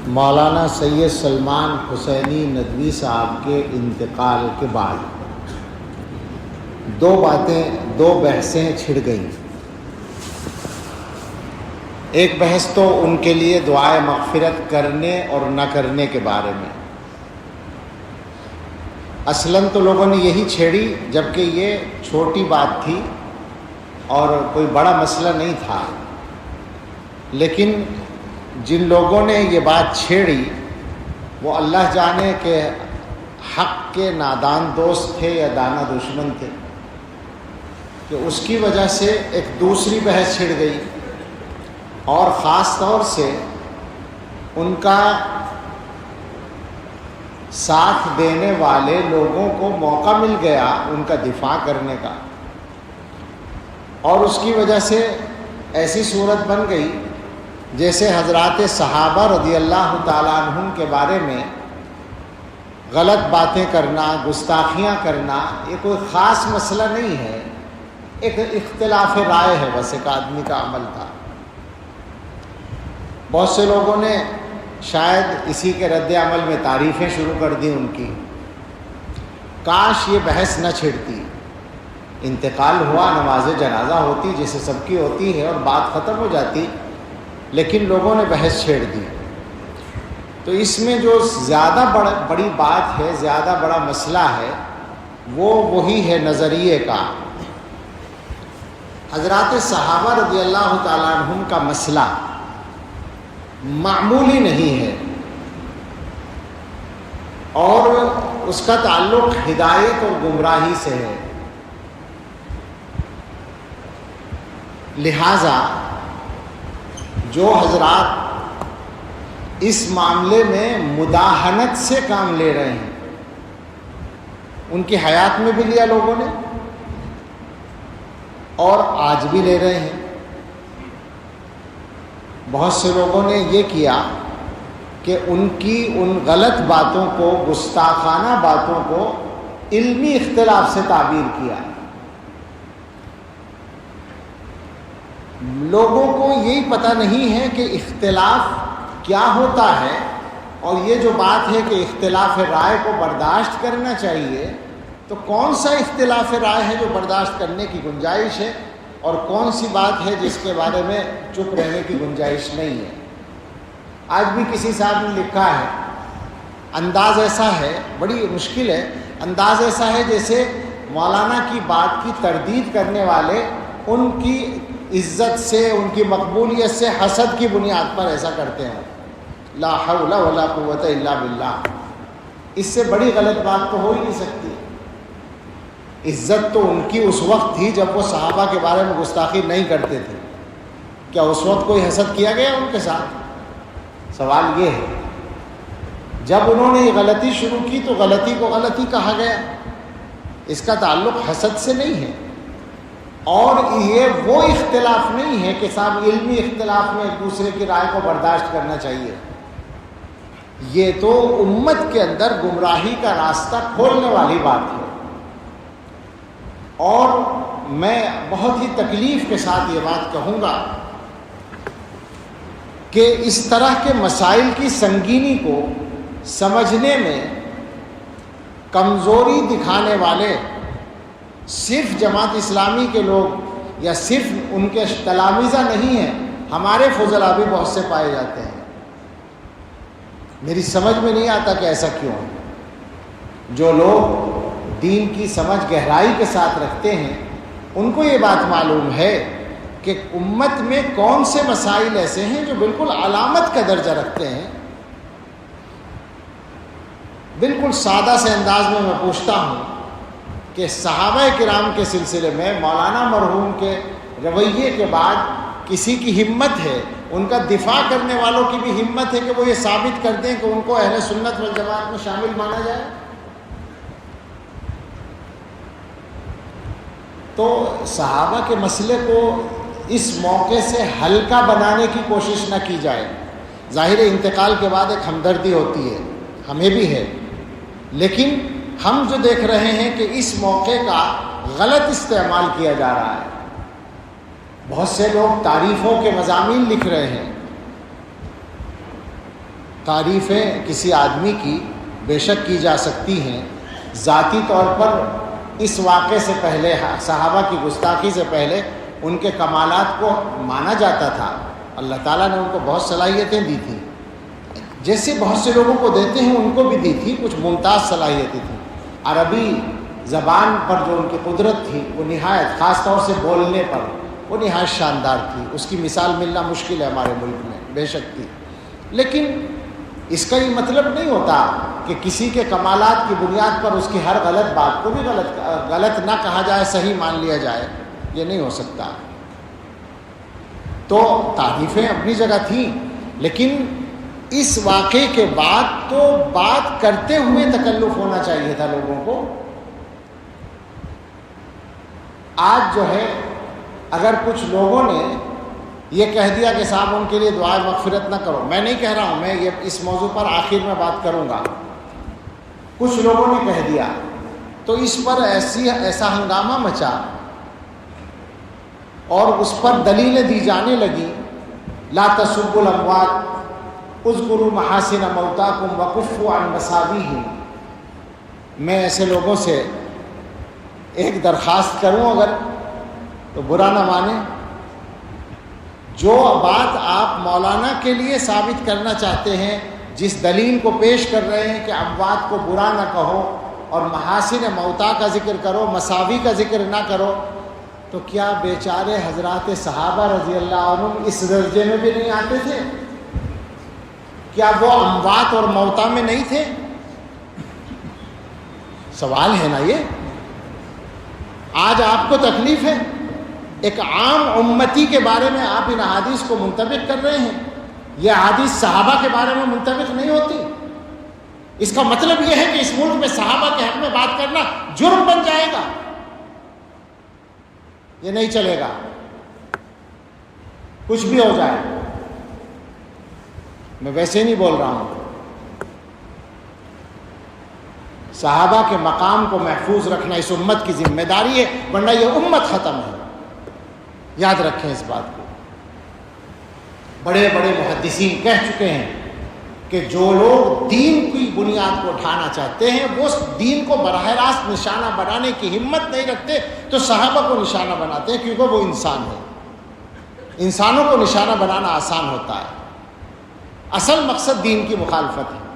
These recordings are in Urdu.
مولانا سید سلمان حسینی ندوی صاحب کے انتقال کے بعد دو بحثیں چھڑ گئیں۔ ایک بحث تو ان کے لیے دعائے مغفرت کرنے اور نہ کرنے کے بارے میں۔ اصلاً تو لوگوں نے یہی چھیڑی جبکہ یہ چھوٹی بات تھی اور کوئی بڑا مسئلہ نہیں تھا، لیکن جن لوگوں نے یہ بات چھیڑی وہ اللہ جانے کہ حق کے نادان دوست تھے یا دانا دشمن تھے، کہ اس کی وجہ سے ایک دوسری بحث چھڑ گئی، اور خاص طور سے ان کا ساتھ دینے والے لوگوں کو موقع مل گیا ان کا دفاع کرنے کا، اور اس کی وجہ سے ایسی صورت بن گئی جیسے حضرات صحابہ رضی اللہ تعالیٰ عنہم کے بارے میں غلط باتیں کرنا، گستاخیاں کرنا یہ کوئی خاص مسئلہ نہیں ہے، ایک اختلاف رائے ہے، بس ایک آدمی کا عمل تھا۔ بہت سے لوگوں نے شاید اسی کے رد عمل میں تعریفیں شروع کر دی ان کی، کاش یہ بحث نہ چھڑتی، انتقال ہوا، نماز جنازہ ہوتی جیسے سب کی ہوتی ہے اور بات ختم ہو جاتی، لیکن لوگوں نے بحث چھیڑ دی۔ تو اس میں جو زیادہ بڑی بات ہے، زیادہ بڑا مسئلہ ہے، وہی ہے نظریے کا۔ حضرات صحابہ رضی اللہ تعالیٰ عنہم کا مسئلہ معمولی نہیں ہے، اور اس کا تعلق ہدایت اور گمراہی سے ہے، لہذا جو حضرات اس معاملے میں مداہنت سے کام لے رہے ہیں، ان کی حیات میں بھی لیا لوگوں نے اور آج بھی لے رہے ہیں۔ بہت سے لوگوں نے یہ کیا کہ ان کی ان غلط باتوں کو، گستاخانہ باتوں کو علمی اختلاف سے تعبیر کیا۔ لوگوں کو یہی پتہ نہیں ہے کہ اختلاف کیا ہوتا ہے، اور یہ جو بات ہے کہ اختلاف رائے کو برداشت کرنا چاہیے، تو کون سا اختلاف رائے ہے جو برداشت کرنے کی گنجائش ہے، اور کون سی بات ہے جس کے بارے میں چپ رہنے کی گنجائش نہیں ہے۔ آج بھی کسی صاحب نے لکھا ہے، انداز ایسا ہے، بڑی مشکل ہے، انداز ایسا ہے جیسے مولانا کی بات کی تردید کرنے والے ان کی عزت سے، ان کی مقبولیت سے حسد کی بنیاد پر ایسا کرتے ہیں۔ لا حول ولا قوت الا باللہ، اس سے بڑی غلط بات تو ہو ہی نہیں سکتی۔ عزت تو ان کی اس وقت تھی جب وہ صحابہ کے بارے میں گستاخی نہیں کرتے تھے، کیا اس وقت کوئی حسد کیا گیا ان کے ساتھ؟ سوال یہ ہے، جب انہوں نے یہ غلطی شروع کی تو غلطی کو غلطی کہا گیا، اس کا تعلق حسد سے نہیں ہے، اور یہ وہ اختلاف نہیں ہے کہ صاحب علمی اختلاف میں ایک دوسرے کی رائے کو برداشت کرنا چاہیے۔ یہ تو امت کے اندر گمراہی کا راستہ کھولنے والی بات ہے، اور میں بہت ہی تکلیف کے ساتھ یہ بات کہوں گا کہ اس طرح کے مسائل کی سنگینی کو سمجھنے میں کمزوری دکھانے والے صرف جماعت اسلامی کے لوگ یا صرف ان کے تلامذہ نہیں ہیں، ہمارے فضلاء بھی بہت سے پائے جاتے ہیں۔ میری سمجھ میں نہیں آتا کہ ایسا کیوں ہے۔ جو لوگ دین کی سمجھ گہرائی کے ساتھ رکھتے ہیں ان کو یہ بات معلوم ہے کہ امت میں کون سے مسائل ایسے ہیں جو بالکل علامت کا درجہ رکھتے ہیں۔ بالکل سادہ سے انداز میں پوچھتا ہوں کہ صحابہ کرام کے سلسلے میں مولانا مرحوم کے رویے کے بعد کسی کی ہمت ہے، ان کا دفاع کرنے والوں کی بھی ہمت ہے کہ وہ یہ ثابت کر دیں کہ ان کو اہل سنت والجماعت میں شامل مانا جائے؟ تو صحابہ کے مسئلے کو اس موقع سے ہلکا بنانے کی کوشش نہ کی جائے۔ ظاہر انتقال کے بعد ایک ہمدردی ہوتی ہے، ہمیں بھی ہے، لیکن ہم جو دیکھ رہے ہیں کہ اس موقع کا غلط استعمال کیا جا رہا ہے۔ بہت سے لوگ تعریفوں کے مضامین لکھ رہے ہیں، تعریفیں کسی آدمی کی بے شک کی جا سکتی ہیں. ذاتی طور پر اس واقعے سے پہلے، صحابہ کی گستاخی سے پہلے، ان کے کمالات کو مانا جاتا تھا. اللہ تعالیٰ نے ان کو بہت صلاحیتیں دی تھیں، جیسے بہت سے لوگوں کو دیتے ہیں ان کو بھی دی تھی. کچھ ممتاز صلاحیتیں تھیں. عربی زبان پر جو ان کی قدرت تھی وہ نہایت، خاص طور سے بولنے پر وہ نہایت شاندار تھی. اس کی مثال ملنا مشکل ہے ہمارے ملک میں، بے شک تھی. لیکن اس کا یہ مطلب نہیں ہوتا کہ کسی کے کمالات کی بنیاد پر اس کی ہر غلط بات کو بھی غلط نہ کہا جائے، صحیح مان لیا جائے. یہ نہیں ہو سکتا. تو تعریفیں اپنی جگہ تھیں، لیکن اس واقعے کے بعد تو بات کرتے ہوئے تکلف ہونا چاہیے تھا لوگوں کو. آج جو ہے اگر کچھ لوگوں نے یہ کہہ دیا کہ صاحب ان کے لیے دعائے مغفرت نہ کرو، میں نہیں کہہ رہا ہوں، میں یہ اس موضوع پر آخر میں بات کروں گا. کچھ لوگوں نے کہہ دیا تو اس پر ایسا ہنگامہ مچا اور اس پر دلیلیں دی جانے لگی. لا تسبوا الاموات اذکروا محاسن موتاکم وکفوا عن مساویہم. میں ایسے لوگوں سے ایک درخواست کروں اگر تو برا نہ مانیں. جو بات آپ مولانا کے لیے ثابت کرنا چاہتے ہیں، جس دلیل کو پیش کر رہے ہیں کہ اموات کو برا نہ کہو اور محاسن موتا کا ذکر کرو، مساوی کا ذکر نہ کرو، تو کیا بیچارے حضرات صحابہ رضی اللہ عنہم اس درجے میں بھی نہیں آتے تھے؟ کیا وہ اموات اور موتا میں نہیں تھے؟ سوال ہے نا یہ. آج آپ کو تکلیف ہے، ایک عام امتی کے بارے میں آپ ان احادیث کو منطبق کر رہے ہیں. یہ احادیث صحابہ کے بارے میں منطبق نہیں ہوتی. اس کا مطلب یہ ہے کہ اس ملک میں صحابہ کے حق میں بات کرنا جرم بن جائے گا. یہ نہیں چلے گا، کچھ بھی ہو جائے. میں ویسے نہیں بول رہا ہوں. صحابہ کے مقام کو محفوظ رکھنا اس امت کی ذمہ داری ہے، ورنہ یہ امت ختم ہے. یاد رکھیں اس بات کو. بڑے بڑے محدثین کہہ چکے ہیں کہ جو لوگ دین کی بنیاد کو اٹھانا چاہتے ہیں وہ اس دین کو براہ راست نشانہ بنانے کی ہمت نہیں رکھتے، تو صحابہ کو نشانہ بناتے ہیں، کیونکہ وہ انسان ہیں. انسانوں کو نشانہ بنانا آسان ہوتا ہے. اصل مقصد دین کی مخالفت ہے.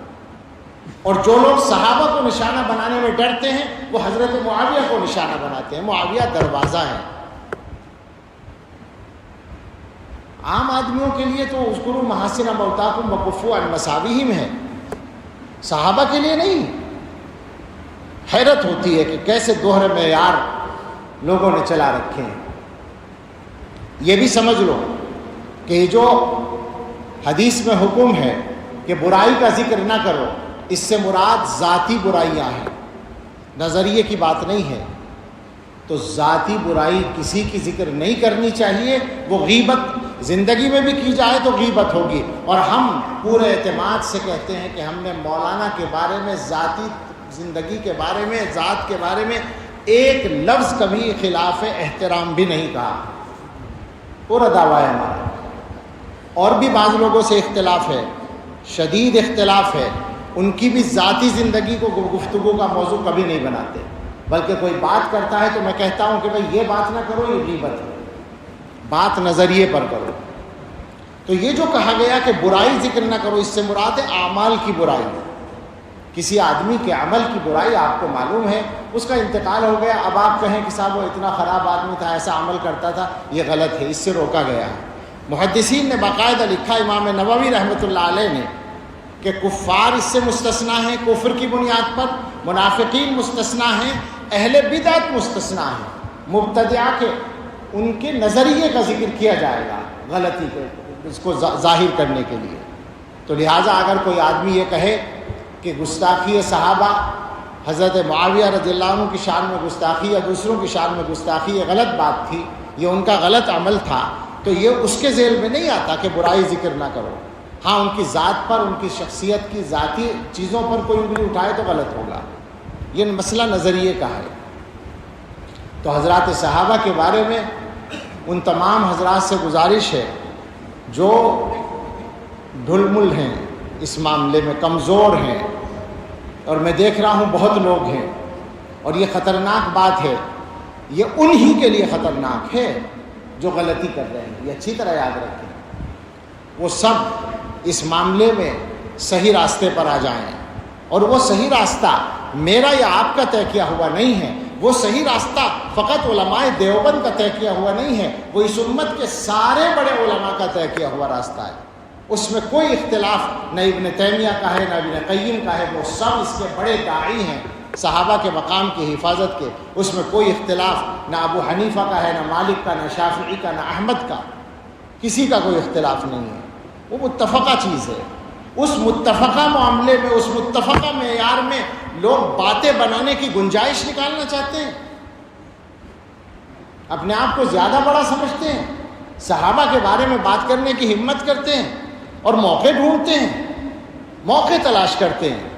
اور جو لوگ صحابہ کو نشانہ بنانے میں ڈرتے ہیں وہ حضرت معاویہ کو نشانہ بناتے ہیں. معاویہ دروازہ ہے. عام آدمیوں کے لیے تو اذکروا محاسن موتاکم وکفوا عن مساویہم ہے، صحابہ کے لیے نہیں. حیرت ہوتی ہے کہ کیسے دوہرے معیار لوگوں نے چلا رکھے ہیں. یہ بھی سمجھ لو کہ یہ جو حدیث میں حکم ہے کہ برائی کا ذکر نہ کرو، اس سے مراد ذاتی برائیاں ہیں، نظریے کی بات نہیں ہے. تو ذاتی برائی کسی کی ذکر نہیں کرنی چاہیے. وہ غیبت زندگی میں بھی کی جائے تو غیبت ہوگی. اور ہم پورے اعتماد سے کہتے ہیں کہ ہم نے مولانا کے بارے میں، ذاتی زندگی کے بارے میں، ذات کے بارے میں ایک لفظ کبھی خلاف احترام بھی نہیں کہا. پورا دعویٰ ہے ہمارا. اور بھی بعض لوگوں سے اختلاف ہے، شدید اختلاف ہے. ان کی بھی ذاتی زندگی کو گفتگو کا موضوع کبھی نہیں بناتے، بلکہ کوئی بات کرتا ہے تو میں کہتا ہوں کہ بھائی یہ بات نہ کرو، یہ غیبت ہے، بات نظریے پر کرو. تو یہ جو کہا گیا کہ برائی ذکر نہ کرو، اس سے مراد ہے اعمال کی برائی. کسی آدمی کے عمل کی برائی آپ کو معلوم ہے، اس کا انتقال ہو گیا، اب آپ کہیں کہ صاحب وہ اتنا خراب آدمی تھا، ایسا عمل کرتا تھا، یہ غلط ہے، اس سے روکا گیا ہے. محدثین نے باقاعدہ لکھا، امام نووی رحمۃ اللہ علیہ نے، کہ کفار اس سے مستثنا ہیں کفر کی بنیاد پر، منافقین مستثنا ہیں، اہل بدعت مستثنا ہیں، مبتدعہ کے ان کے نظریے کا ذکر کیا جائے گا غلطی کو، اس کو ظاہر کرنے کے لیے. تو لہٰذا اگر کوئی آدمی یہ کہے کہ گستاخی صحابہ، حضرت معاویہ رضی اللہ عنہ کی شان میں گستاخی یا دوسروں کی شان میں گستاخی، یہ غلط بات تھی، یہ ان کا غلط عمل تھا، تو یہ اس کے ذیل میں نہیں آتا کہ برائی ذکر نہ کرو. ہاں ان کی ذات پر، ان کی شخصیت کی ذاتی چیزوں پر کوئی انگلی اٹھائے تو غلط ہوگا. یہ مسئلہ نظریے کا ہے. تو حضرات صحابہ کے بارے میں ان تمام حضرات سے گزارش ہے جو ڈھل مل ہیں اس معاملے میں کمزور ہیں، اور میں دیکھ رہا ہوں بہت لوگ ہیں، اور یہ خطرناک بات ہے، یہ انہی کے لیے خطرناک ہے جو غلطی کر رہے ہیں۔ یہ اچھی طرح یاد رکھیں، وہ سب اس معاملے میں صحیح راستے پر آ جائیں، اور وہ صحیح راستہ میرا یا آپ کا طے کیا ہوا نہیں ہے، وہ صحیح راستہ فقط علماء دیوبند کا طے کیا ہوا نہیں ہے، وہ اس امت کے سارے بڑے علماء کا طے کیا ہوا راستہ ہے۔ اس میں کوئی اختلاف نہ ابن تیمیہ کا ہے نہ ابن قیم کا ہے، وہ سب اس کے بڑے داعی ہیں صحابہ کے مقام کی حفاظت کے۔ اس میں کوئی اختلاف نہ ابو حنیفہ کا ہے، نہ مالک کا، نہ شافعی کا، نہ احمد کا، کسی کا کوئی اختلاف نہیں ہے، وہ متفقہ چیز ہے۔ اس متفقہ معاملے میں، اس متفقہ معیار میں لوگ باتیں بنانے کی گنجائش نکالنا چاہتے ہیں، اپنے آپ کو زیادہ بڑا سمجھتے ہیں، صحابہ کے بارے میں بات کرنے کی ہمت کرتے ہیں، اور موقع ڈھونڈتے ہیں، موقع تلاش کرتے ہیں۔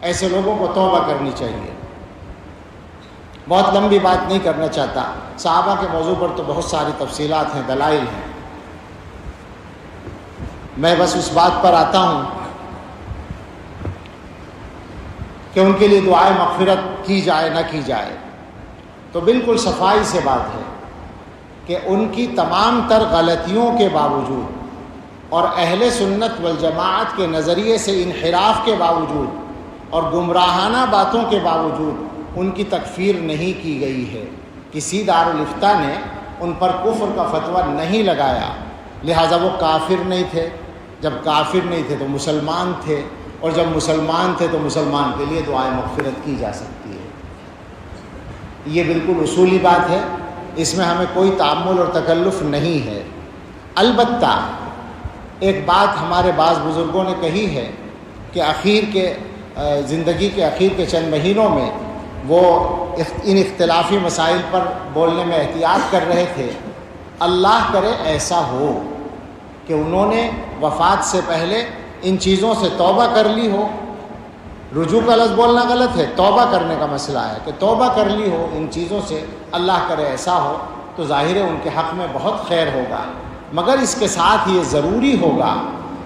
ایسے لوگوں کو توبہ کرنی چاہیے۔ بہت لمبی بات نہیں کرنا چاہتا، صحابہ کے موضوع پر تو بہت ساری تفصیلات ہیں، دلائل ہیں، میں بس اس بات پر آتا ہوں کہ ان کے لیے دعائے مغفرت کی جائے نہ کی جائے، تو بالکل صفائی سے بات ہے کہ ان کی تمام تر غلطیوں کے باوجود اور اہل سنت والجماعت کے نظریے سے انحراف کے باوجود اور گمراہانہ باتوں کے باوجود ان کی تکفیر نہیں کی گئی ہے۔ کسی دارالافتاء نے ان پر کفر کا فتویٰ نہیں لگایا، لہٰذا وہ کافر نہیں تھے۔ جب کافر نہیں تھے تو مسلمان تھے، اور جب مسلمان تھے تو مسلمان کے لیے دعائے مغفرت کی جا سکتی ہے۔ یہ بالکل اصولی بات ہے، اس میں ہمیں کوئی تعمل اور تکلف نہیں ہے۔ البتہ ایک بات ہمارے بعض بزرگوں نے کہی ہے کہ زندگی کے اخیر کے چند مہینوں میں وہ ان اختلافی مسائل پر بولنے میں احتیاط کر رہے تھے۔ اللہ کرے ایسا ہو کہ انہوں نے وفات سے پہلے ان چیزوں سے توبہ کر لی ہو۔ رجوع کا لفظ بولنا غلط ہے، توبہ کرنے کا مسئلہ ہے کہ توبہ کر لی ہو ان چیزوں سے، اللہ کرے ایسا ہو، تو ظاہر ہے ان کے حق میں بہت خیر ہوگا۔ مگر اس کے ساتھ یہ ضروری ہوگا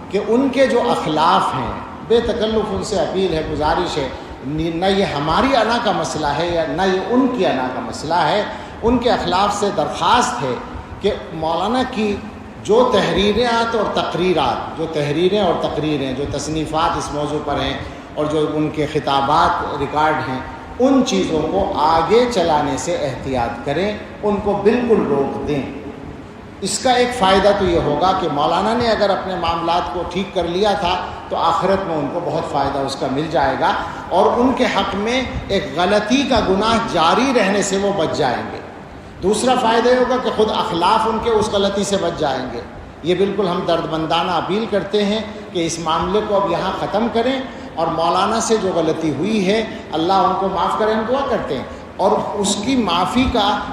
کہ ان کے جو اخلاف ہیں، بے تکلف ان سے اپیل ہے، گزارش ہے، نہ یہ ہماری انا کا مسئلہ ہے یا نہ یہ ان کی انا کا مسئلہ ہے، ان کے اخلاف سے درخواست ہے کہ مولانا کی جو تحریرات اور تقریرات، جو تحریریں اور تقریریں، جو تصنیفات اس موضوع پر ہیں اور جو ان کے خطابات ریکارڈ ہیں، ان چیزوں کو آگے چلانے سے احتیاط کریں، ان کو بالکل روک دیں۔ اس کا ایک فائدہ تو یہ ہوگا کہ مولانا نے اگر اپنے معاملات کو ٹھیک کر لیا تھا تو آخرت میں ان کو بہت فائدہ اس کا مل جائے گا، اور ان کے حق میں ایک غلطی کا گناہ جاری رہنے سے وہ بچ جائیں گے۔ دوسرا فائدہ یہ ہوگا کہ خود اخلاف ان کے اس غلطی سے بچ جائیں گے۔ یہ بالکل ہم دردمندانہ اپیل کرتے ہیں کہ اس معاملے کو اب یہاں ختم کریں، اور مولانا سے جو غلطی ہوئی ہے اللہ ان کو معاف کریں، ہم دعا کرتے ہیں، اور اس کی معافی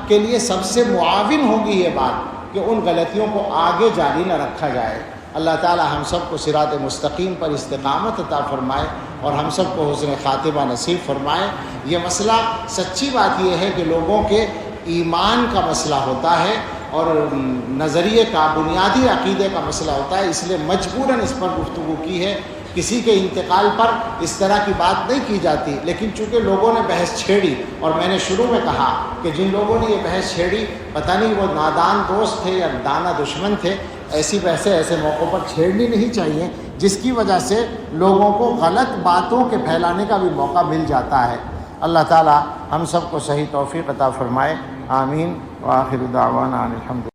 کے لیے سب سے معاون ہوگی یہ بات کہ ان غلطیوں کو آگے جاری نہ رکھا جائے۔ اللہ تعالی ہم سب کو صراط مستقیم پر استقامت عطا فرمائے، اور ہم سب کو حسن خاتمہ نصیب فرمائے۔ یہ مسئلہ سچی بات یہ ہے کہ لوگوں کے ایمان کا مسئلہ ہوتا ہے اور نظریے کا، بنیادی عقیدے کا مسئلہ ہوتا ہے، اس لیے مجبوراً اس پر گفتگو کی ہے۔ کسی کے انتقال پر اس طرح کی بات نہیں کی جاتی، لیکن چونکہ لوگوں نے بحث چھیڑی، اور میں نے شروع میں کہا کہ جن لوگوں نے یہ بحث چھیڑی پتہ نہیں وہ نادان دوست تھے یا دانا دشمن تھے، ایسی بحثیں ایسے موقعوں پر چھیڑنی نہیں چاہیے جس کی وجہ سے لوگوں کو غلط باتوں کے پھیلانے کا بھی موقع مل جاتا ہے۔ اللہ تعالی ہم سب کو صحیح توفیق عطا فرمائے، آمین، وآخر دعوانا ان الحمد